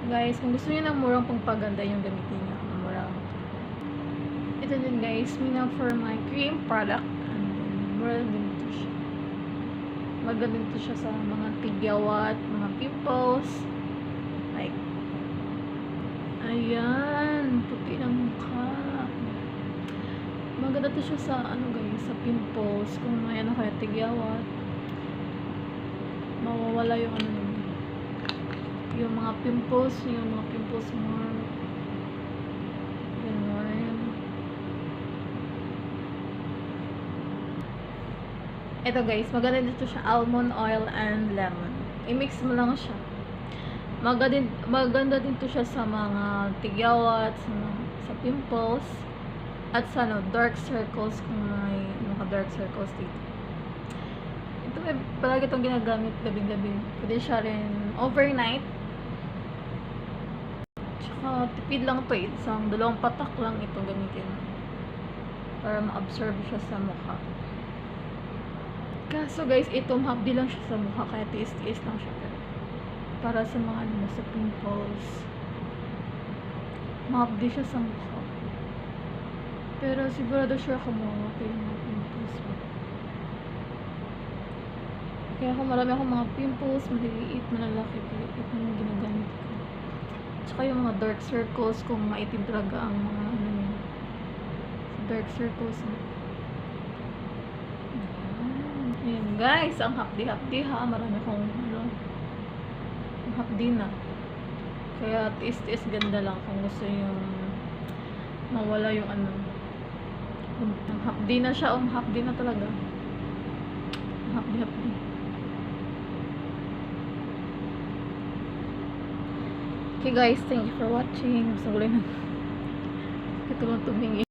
Guys, kung gusto niyo ng murang pangpaganda yung gamitin niyo. Murang. Ito din guys, mina for my cream product. And then, mura din ito siya. Maganda ito siya sa mga tigyawat, mga pimples. Like, ayan, puti ng mukha. Maganda ito siya sa, ano guys, sa pimples. Kung may ano kaya tigyawat, mawawala yung ano, yung mga pimples more. Ganun. Ito guys, maganda dito siya, almond oil and lemon. I-mix mo lang siya. Maganda din to siya sa mga tigyawat, sa pimples, at sa dark circles kung may mga dark circles dito. Ito palagi itong ginagamit gabi-gabi. Pwede siya rin overnight. Tsaka tipid lang ito eh. Isang 2 patak lang ito gamitin para ma-absorb siya sa mukha. Kaso guys, ito mahapdi lang siya sa mukha kaya tiis-tiis lang siya. Para sa mga ano, sa pimples, mahapdi siya sa mukha. Pero sigurado sure ako mawawala yung mga pimples mo. Kaya kung marami akong mga pimples, maliliit, malalaki, ito yung ginagamit ko. Tsaka yung mga dark circles, kung maitim talaga ang mga ano yun. Dark circles. Ayan guys, ang hapdi-hapdi ha. Marami akong ano, hapdi na. Kaya tiis-tiis ganda lang kung gusto yung mawala yung ano. Hapdi na siya, hapdi na talaga. Hapdi-hapdi. Okay guys, thank you for watching. Gusto ko lang ito lang tumingin.